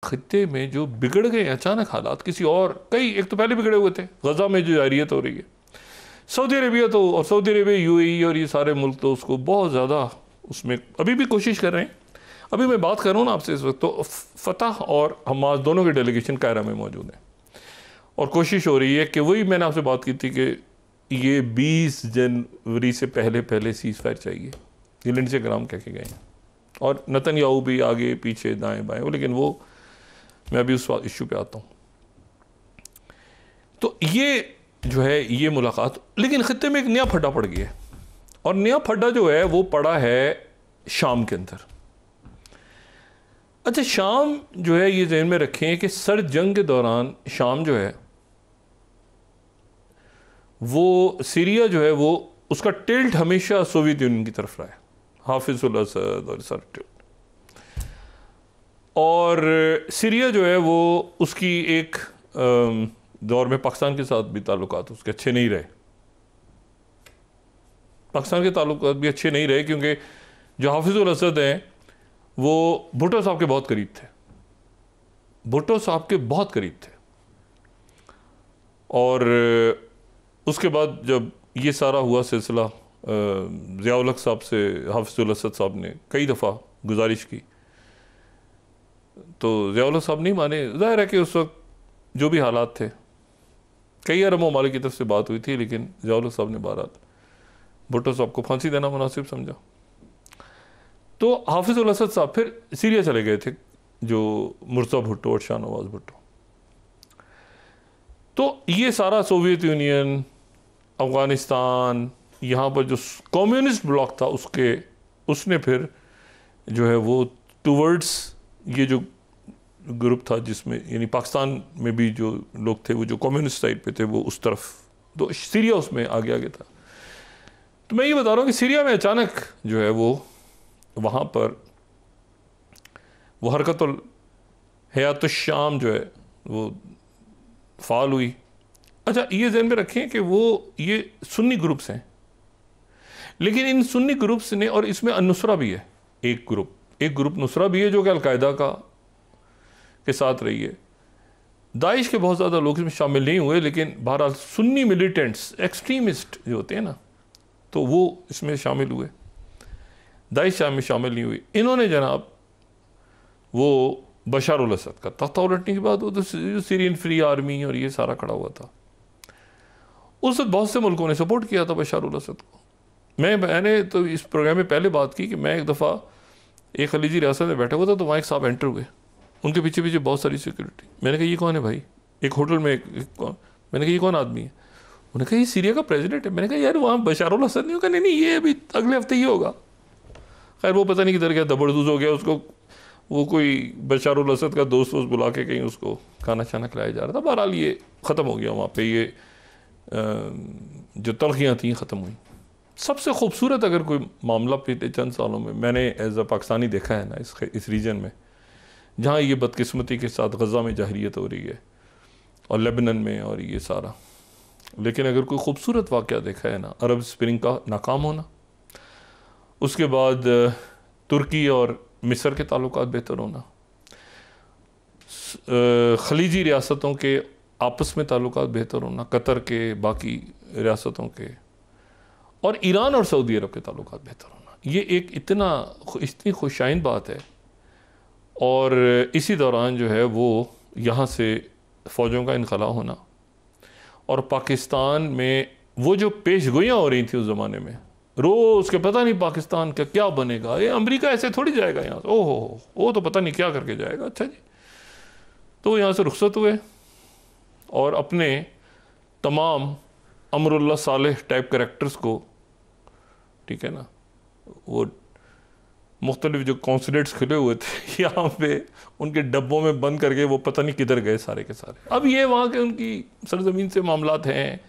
खत्ते में जो बिगड़ गए अचानक हालात किसी और कई एक तो पहले बिगड़े हुए थे, गजा में जो जारियत हो रही है, सऊदी अरेबिया तो और सऊदी अरेबिया यूएई और ये सारे मुल्क तो उसको बहुत ज़्यादा उसमें अभी भी कोशिश कर रहे हैं। अभी मैं बात कर रहा हूँ ना आपसे इस वक्त, तो फतह और हमास दोनों के डेलीगेशन कायरा में मौजूद हैं और कोशिश हो रही है कि वही मैंने आपसे बात की थी कि ये 20 जनवरी से पहले पहले सीज़ फायर चाहिए, ये लिंडसे ग्राम कह के गए हैं और नेतन्याहू भी आगे पीछे दाएं बाएं वो, लेकिन वो मैं अभी उस इशू पे आता हूँ। तो ये जो है ये मुलाकात, लेकिन खत्ते में एक नया फड्डा पड़ गया और नया फड्डा जो है वो पड़ा है शाम के अंदर। अच्छा, शाम जो है ये ज़हन में रखें कि सर जंग के दौरान शाम जो है वो सीरिया जो है वो उसका टिल्ट हमेशा सोवियत यूनियन की तरफ रहा है, हाफिजुल असद और सर टिल्ट। और सीरिया जो है वो उसकी एक दौर में पाकिस्तान के साथ भी ताल्लुकात उसके अच्छे नहीं रहे, पाकिस्तान के ताल्लुकात भी अच्छे नहीं रहे क्योंकि जो हाफिजुल असद हैं वो भुट्टो साहब के बहुत करीब थे, भुट्टो साहब के बहुत करीब थे। और उसके बाद जब ये सारा हुआ सिलसिला, ज़िया-उल हक साहब से हाफिजुल असद साहब ने कई दफ़ा गुजारिश की तो ज़िया-उल हक साहब नहीं माने। ज़ाहिर है कि उस वक्त जो भी हालात थे, कई अरब ममालिक की तरफ से बात हुई थी, लेकिन ज़िया-उल हक साहब ने बहरहाल भुट्टो साहब को फांसी देना मुनासिब समझा। तो हाफिजुल असद साहब फिर सीरिया चले गए थे, जो मुर्तज़ा भुट्टो और शाहनवाज भुट्टो। तो ये सारा सोवियत यूनियन, अफ़गानिस्तान, यहाँ पर जो कम्युनिस्ट ब्लॉक था उसने फिर जो है वो टूवर्ड्स ये जो ग्रुप था जिसमें यानी पाकिस्तान में भी जो लोग थे वो जो कम्युनिस्ट साइड पे थे वो उस तरफ, तो सीरिया उसमें आगे आगे था। तो मैं ये बता रहा हूँ कि सीरिया में अचानक जो है वो वहाँ पर वो हरकतुल हयातुश शाम जो है वो फाल हुई। अच्छा, ये ज़हन में रखें कि वो ये सुन्नी ग्रुप्स हैं, लेकिन इन सुन्नी ग्रुप्स ने, और इसमें नुसरा भी है, एक ग्रुप नुसरा भी है जो कि अलकायदा के साथ रही है। दाइश के बहुत ज़्यादा लोग इसमें शामिल नहीं हुए, लेकिन बहरहाल सुन्नी मिलिटेंट्स एक्सट्रीमिस्ट जो होते हैं ना, तो वो इसमें शामिल हुए, दाइश में शामिल नहीं हुई। इन्होंने जनाब वो बशार उल असद का तख्ता उलटने के बाद वो तो सीरियन फ्री आर्मी और ये सारा खड़ा हुआ था, उस वक्त बहुत से मुल्कों ने सपोर्ट किया था बशार उल असद को। मैंने तो इस प्रोग्राम में पहले बात की कि मैं एक दफ़ा एक खलीजी रियासत में बैठा हुआ था, तो वहाँ एक साहब एंटर हुए, उनके पीछे पीछे बहुत सारी सिक्योरिटी। मैंने कहा ये कौन है भाई, एक होटल में मैंने कहा ये कौन आदमी है, उन्होंने कहा ये सीरिया का प्रेसिडेंट है। मैंने कहा यार वहाँ बशार उल असद नहीं होगा, नहीं ये अभी अगले हफ्ते ही होगा। खैर वो पता नहीं किधर गया, दबड़दूज हो गया, उसको वो कोई बशार उल असद का दोस्त बुला के कहीं उसको खाना छाना खिलाया जा रहा था। बहरहाल ये ख़त्म हो गया वहाँ पे, ये जो तलखियाँ थी ख़त्म हुई। सबसे खूबसूरत अगर कोई मामला पिछले चंद सालों में मैंने एज अ पाकिस्तानी देखा है ना इस रीजन में, जहाँ ये बदकिस्मती के साथ गज़ा में जाहिरियत हो रही है और लेबनन में और ये सारा, लेकिन अगर कोई खूबसूरत वाक़या देखा है ना, अरब स्प्रिंग का नाकाम होना, उसके बाद तुर्की और मिस्र के ताल्लुकात बेहतर होना, खलीजी रियासतों के आपस में ताल्लुकात बेहतर होना, कतर के, बाकी रियासतों के, और ईरान और सऊदी अरब के ताल्लुकात बेहतर होना, ये एक इतनी खुशाइन बात है। और इसी दौरान जो है वो यहाँ से फ़ौजों का इनखला होना, और पाकिस्तान में वो जो पेशगोइयाँ हो रही थी उस ज़माने में, रोज़ के पता नहीं पाकिस्तान का क्या बनेगा, ये अमेरिका ऐसे थोड़ी जाएगा यहाँ से, ओहो वो तो पता नहीं क्या करके जाएगा। अच्छा जी, तो यहाँ से रुखसत हुए और अपने तमाम अमरुल्लाह सालेह टाइप कैरेक्टर्स को, ठीक है ना, वो मुख्तलिफ जो कॉन्सुलेट्स खुले हुए थे यहाँ पे, उनके डब्बों में बंद करके वो पता नहीं किधर गए सारे के सारे। अब ये वहाँ के उनकी सरजमीन से मामलात हैं,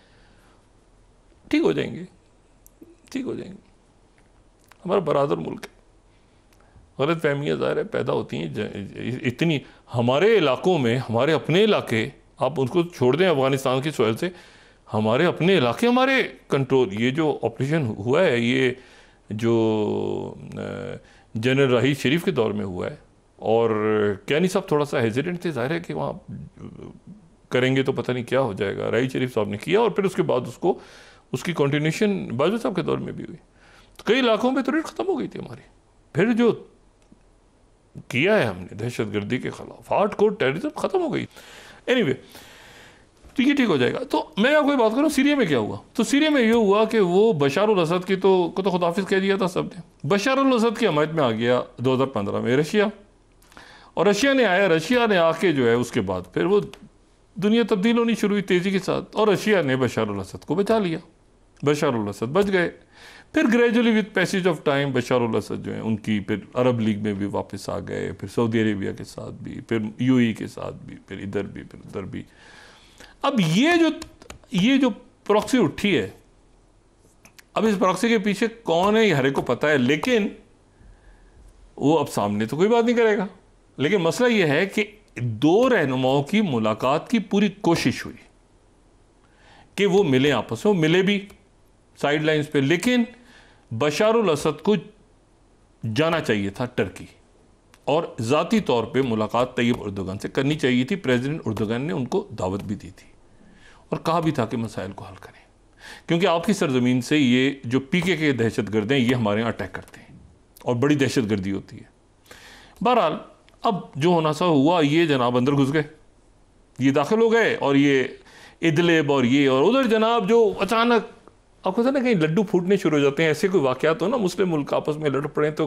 ठीक हो जाएंगे, ठीक हो जाएंगे। हमारा बरादर मुल्क है, गलत फहमियाँ ज़ाहिर है पैदा होती हैं इतनी हमारे इलाकों में, हमारे अपने इलाके, आप उनको छोड़ दें अफ़गानिस्तान की सोयल से, हमारे अपने इलाके हमारे कंट्रोल। ये जो ऑपरेशन हुआ है, ये जो जनरल राहील शरीफ के दौर में हुआ है, और कैनी साहब थोड़ा सा हेजिडेंट थे, जाहिर है कि वहाँ करेंगे तो पता नहीं क्या हो जाएगा। राई शरीफ साहब ने किया और फिर उसके बाद उसकी कंटिन्यूशन बाजवा साहब के दौर में भी हुई। तो कई इलाकों में तो रेट ख़त्म हो गई थी हमारी। फिर जो किया है हमने दहशतगर्दी के खिलाफ, हार्ड कोर टेररिज्म ख़त्म हो गई। एनीवे, तो ये ठीक हो जाएगा। तो मैं आपको बात करूँ सीरिया में क्या हुआ। तो सीरिया में ये हुआ कि वो बशार अल असद को तो खुदाफिज कह दिया था सब ने। बशार अल असद की हमायत में आ गया 2015 में रशिया, और रशिया ने आके जो है उसके बाद फिर वो दुनिया तब्दील होनी शुरू हुई तेज़ी के साथ, और रशिया ने बशार अल असद को बचा लिया। बशार अल असद बच गए। फिर gradually with passage of time Bashar al Assad जो है उनकी फिर अरब लीग में भी वापस आ गए, फिर सऊदी अरेबिया के साथ भी, फिर यूएई के साथ भी, फिर इधर भी, फिर उधर भी। अब ये जो प्रॉक्सी उठी है, अब इस प्रॉक्सी के पीछे कौन है ये हर एक को पता है, लेकिन वो अब सामने तो कोई बात नहीं करेगा। लेकिन मसला ये है कि दो रहनुमाओं की मुलाकात की पूरी कोशिश हुई कि वो मिले आपस में, मिले भी साइड लाइन्स पे, लेकिन बशार अल असद को जाना चाहिए था टर्की, और ज़ाती तौर पे मुलाकात तैयब उर्दुगान से करनी चाहिए थी। प्रेसिडेंट उर्दुगान ने उनको दावत भी दी थी और कहा भी था कि मसाइल को हल करें, क्योंकि आपकी सरजमीन से ये जो पीके के दहशतगर्द हैं ये हमारे यहाँ अटैक करते हैं और बड़ी दहशतगर्दी होती है। बहरहाल अब जो होना सा हुआ, ये जनाब अंदर घुस गए, ये दाखिल हो गए, और ये इदलिब और ये और उधर जनाब जो अचानक आपको पता ना कहीं लड्डू फूटने शुरू हो जाते हैं। ऐसे कोई वाक़यात हो ना, मुस्लिम मुल्क आपस में लड़ पड़े तो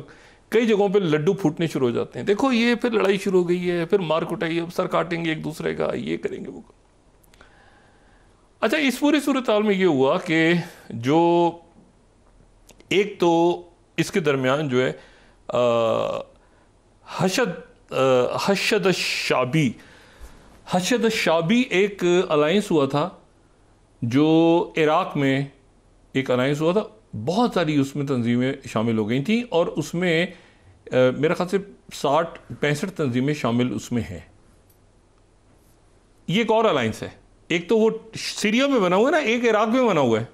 कई जगहों पे लड्डू फूटने शुरू हो जाते हैं। देखो ये फिर लड़ाई शुरू हो गई है, फिर मार कुटाई, अब सर काटेंगे एक दूसरे का, ये करेंगे वो। अच्छा, इस पूरी सूरत हाल में ये हुआ कि जो एक तो इसके दरमियान जो है हशद शाबी एक अलायंस हुआ था, जो इराक में एक अलायंस हुआ था। बहुत सारी उसमें तंजीमें शामिल हो गई थी, और उसमें मेरा ख्याल से 60-65 तंजीमें शामिल उसमें हैं। ये एक और अलायंस है, एक तो वो सीरिया में बना हुआ है ना, एक इराक में बना हुआ है।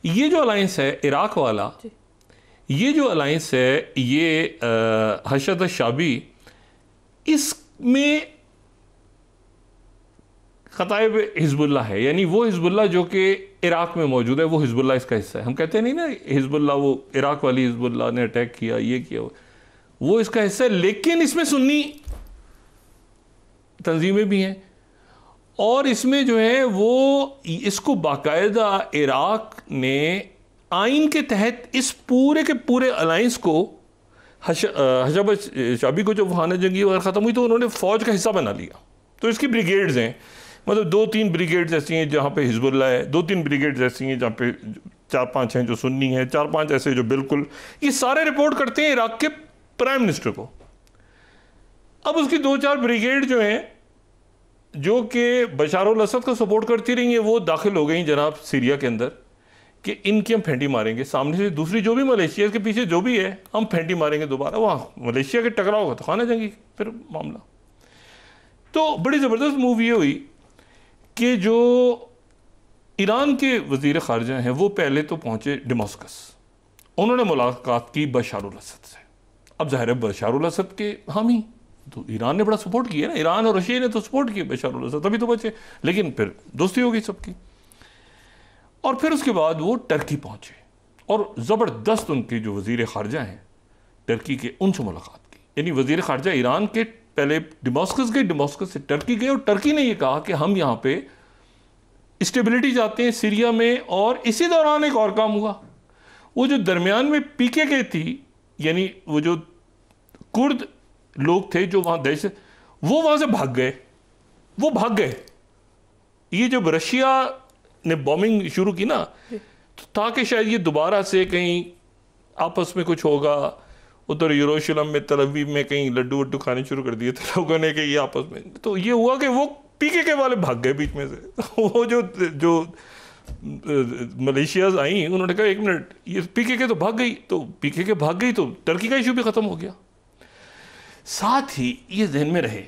ये जो अलायंस है इराक वाला, ये जो अलायंस है ये हशद शाबी, इसमें खताइब हिजबुल्लाह है, यानी वो हिजबुल्लाह जो कि इराक में मौजूद है, वो हिजबुल्लाह इसका हिस्सा है। हम कहते नहीं ना हिजबुल्लाह, वो इराक वाली हिजबुल्लाह ने अटैक किया, ये किया, वो इसका हिस्सा है। लेकिन इसमें सुन्नी तंजीमें भी हैं, और इसमें जो है वो इसको बाकायदा इराक ने आइन के तहत इस पूरे के पूरे अलायंस को, हशद शाबी को जब वहाना जंगी वगैरह ख़त्म हुई तो उन्होंने फ़ौज का हिस्सा बना लिया। तो इसकी ब्रिगेड्स हैं, मतलब 2-3 ब्रिगेड्स ऐसी हैं जहाँ पे हिजबुल्लाह है, 2-3 ब्रिगेड्स ऐसी हैं जहाँ पे 4-5 हैं जो सुन्नी हैं, 4-5 ऐसे जो बिल्कुल, ये सारे रिपोर्ट करते हैं इराक के प्राइम मिनिस्टर को। अब उसकी 2-4 ब्रिगेड जो हैं जो कि बशार अल असद को सपोर्ट करती रही हैं, वो दाखिल हो गई जनाब सीरिया के अंदर कि इनकी हम फेंटी मारेंगे, सामने से दूसरी जो भी मलेशिया के पीछे जो भी है हम फेंटी मारेंगे दोबारा। वहाँ मलेशिया के टकराव होगा तो खाना जंगी फिर मामला। तो बड़ी ज़बरदस्त मूव ये हुई कि जो ईरान के वज़ीर ख़ारिजा हैं वो पहले तो पहुँचे दमास्कस, उन्होंने मुलाकात की बशार अल असद से। अब ज़ाहिर है बशार अल असद के हामी, तो ईरान ने बड़ा सपोर्ट किया ना, ईरान और रशिया ने तो सपोर्ट किया बशार अल असद, तभी तो बचे। लेकिन फिर दोस्ती हो गई सबकी, और फिर उसके बाद वो टर्की पहुँचे, और ज़बरदस्त उनके जो वज़ीर ख़ारिजा हैं टर्की के, उनसे मुलाकात की। यानी वज़ीर ख़ारिजा ईरान के पहले दमास्कस गए, दमास्कस से टर्की गए, और टर्की ने ये कहा कि हम यहाँ पे स्टेबिलिटी चाहते हैं सीरिया में। और इसी दौरान एक और काम हुआ, वो जो दरमियान में पीकेके थी, यानी वो जो कुर्द लोग थे जो वहाँ दहशत, वो वहाँ से भाग गए, वो भाग गए। ये जब रशिया ने बॉम्बिंग शुरू की ना, तो ताकि शायद ये दोबारा से कहीं आपस में कुछ होगा, उधर यरूशलेम में, तल अवीव में कहीं लड्डू वड्डू खाने शुरू कर दिए थे लोगों ने कि ये आपस में। तो ये हुआ कि वो पीकेके वाले भाग गए बीच में से। वो जो मलेशियाज आई, उन्होंने कहा 1 मिनट, ये पीकेके तो भाग गई, तो पीकेके भाग गई तो टर्की का इशू भी ख़त्म हो गया। साथ ही ये ध्यान में रहे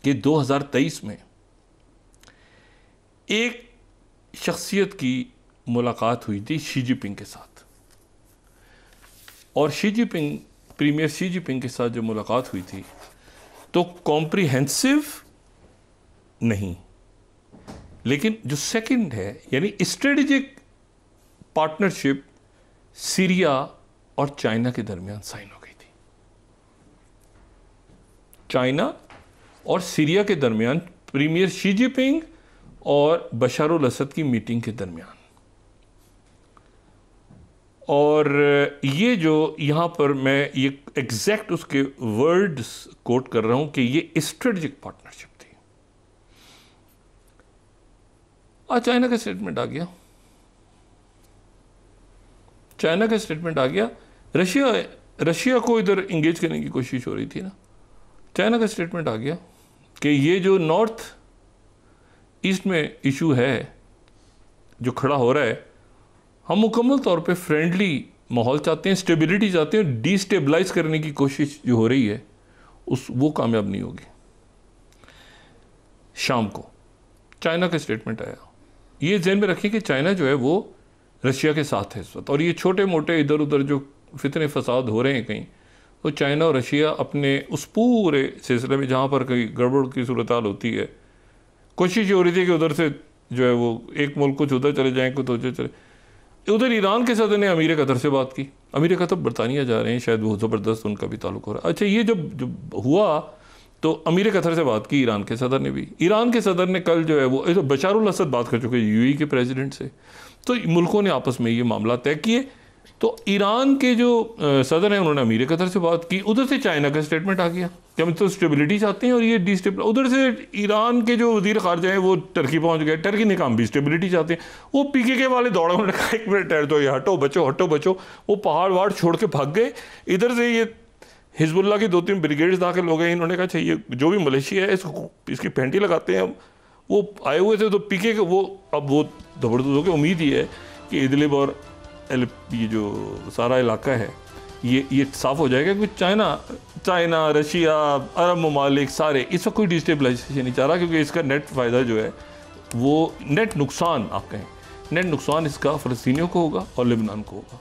कि 2023 में एक शख्सियत की मुलाकात हुई थी शी जिनपिंग के साथ, और Xi Jinping premier Xi Jinping के साथ जब मुलाकात हुई थी तो कॉम्प्रिहेंसिव नहीं, लेकिन जो सेकंड है यानी स्ट्रेटेजिक पार्टनरशिप सीरिया और चाइना के दरमियान साइन हो गई थी। चाइना और सीरिया के दरमियान प्रीमियर शी जिनपिंग और बशर अल असद की मीटिंग के दरमियान। और ये जो यहाँ पर मैं ये एग्जैक्ट उसके वर्ड्स कोट कर रहा हूं कि ये स्ट्रेटेजिक पार्टनरशिप थी। आज चाइना का स्टेटमेंट आ गया, चाइना का स्टेटमेंट आ गया। रशिया को इधर इंगेज करने की कोशिश हो रही थी ना, चाइना का स्टेटमेंट आ गया कि ये जो नॉर्थ ईस्ट में इशू है जो खड़ा हो रहा है, हम मुकम्मल तौर पे फ्रेंडली माहौल चाहते हैं, स्टेबिलिटी चाहते हैं, डिस्टेबलाइज करने की कोशिश जो हो रही है वो कामयाब नहीं होगी। शाम को चाइना का स्टेटमेंट आया। ये ध्यान में रखें कि चाइना जो है वो रशिया के साथ है इस वक्त, और ये छोटे मोटे इधर उधर जो फितने फसाद हो रहे हैं कहीं, तो चाइना और रशिया अपने उस पूरे सिलसिले में जहाँ पर कहीं गड़बड़ की सूरत हाल होती है, कोशिश ये हो रही थी कि उधर से जो है वो एक मुल्क कुछ उधर चले जाएँ, कुछ उधर चले। उधर ईरान के सदर ने अमीर कतर से बात की, अमीर कतर बरतानिया जा रहे हैं, शायद बहुत ज़बरदस्त उनका भी ताल्लुक हो रहा है। अच्छा, ये जब हुआ तो अमीर कतर से बात की ईरान के सदर ने भी। ईरान के सदर ने कल जो है वो तो बशर अल असद बात कर चुके यूएई के प्रेसिडेंट से, तो मुल्कों ने आपस में ये मामला तय किए। तो ईरान के जो सदर हैं उन्होंने अमीर कतर से बात की, उधर से चाइना का स्टेटमेंट आ गया कि हम तो स्टेबिलिटी चाहते हैं और ये डिस्टेबल। उधर से ईरान के जो वजीर खारजा हैं वो टर्की पहुंच गए, टर्की ने कहा हम भी स्टेबिलिटी चाहते हैं। वो पीकेके वाले दौड़े, उन्होंने कहा एक मिनट ठहर दो, ये हटो बचो, वो पहाड़ वहाड़ छोड़ के भाग गए। इधर से ये हिजबुल्लाह की 2-3 ब्रिगेड्स दाखिल हो गए। इन्होंने कहा अच्छा ये जो भी मलेशिया है इसकी पेंटी लगाते हैं। वो आए हुए थे तो पीके के वो अब वो जबरदस्त हो गए। उम्मीद ये है कि इदलिब और ये जो सारा इलाका है ये साफ़ हो जाएगा, क्योंकि चाइना रशिया अरब ममालिक सारे इस वक्त कोई डिस्टेबलाइजेशन नहीं चाह रहा, क्योंकि इसका नेट फ़ायदा जो है वो नेट नुकसान, आप कहें नेट नुकसान इसका फ़लस्तीनियों को होगा और लेबनान को होगा।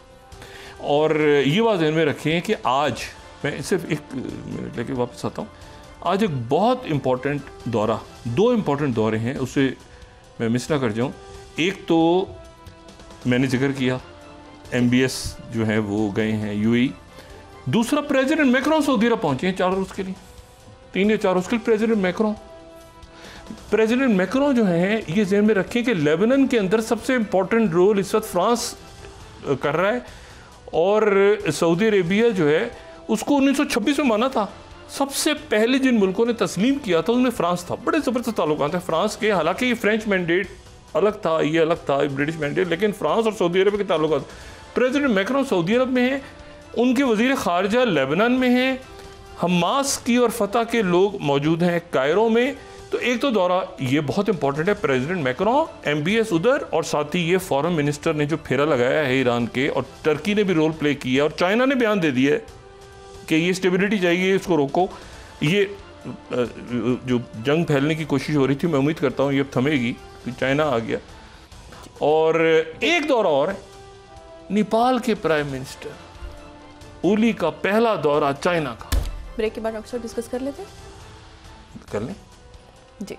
और ये बात ध्यान में रखें कि आज मैं सिर्फ एक मिनट लेके वापस आता हूँ। आज एक बहुत इम्पॉर्टेंट दौरा, 2 इम्पॉर्टेंट दौरे हैं, उसे मैं मिस ना कर जाऊँ। एक तो मैंने जिक्र किया MBS जो है वो गए हैं UAE। दूसरा प्रेसिडेंट मैक्रोन सऊदी अरब पहुँचे हैं 4 रोज़ के लिए, 3 या 4 रोज़ के लिए। प्रेसिडेंट मैक्रोन जो है ये ध्यान में रखें कि लेबनान के अंदर सबसे इम्पॉर्टेंट रोल इस वक्त फ्रांस कर रहा है, और सऊदी अरेबिया जो है उसको 1926 में माना था। सबसे पहले जिन मुल्कों ने तस्लीम किया था उनमें फ्रांस था। बड़े ज़बरदस्त ताल्लुकात हैं फ्रांस के, हालांकि ये फ्रेंच मैंडेट अलग था, ये अलग था ब्रिटिश मैंडेट, लेकिन फ्रांस और सऊदी अरब के ताल्लुकात। प्रेसिडेंट मैक्रोन सऊदी अरब में हैं, उनके वज़ीर ख़ारजा लेबनान में हैं, हमास की और फतह के लोग मौजूद हैं कायरो में। तो एक तो दौरा ये बहुत इंपॉर्टेंट है, प्रेसिडेंट मैक्रोन, MBS उधर, और साथ ही ये फॉरेन मिनिस्टर ने जो फेरा लगाया है ईरान के, और टर्की ने भी रोल प्ले किया, और चाइना ने बयान दे दिया है कि ये स्टेबिलिटी चाहिए, इसको रोको। ये जो जंग फैलने की कोशिश हो रही थी, मैं उम्मीद करता हूँ ये अब थमेगी, कि चाइना आ गया। और एक दौरा और है, नेपाल के प्राइम मिनिस्टर ओली का पहला दौरा चाइना का। ब्रेक के बाद डॉक्टर साहब डिस्कस कर लेते हैं, कर लें जी।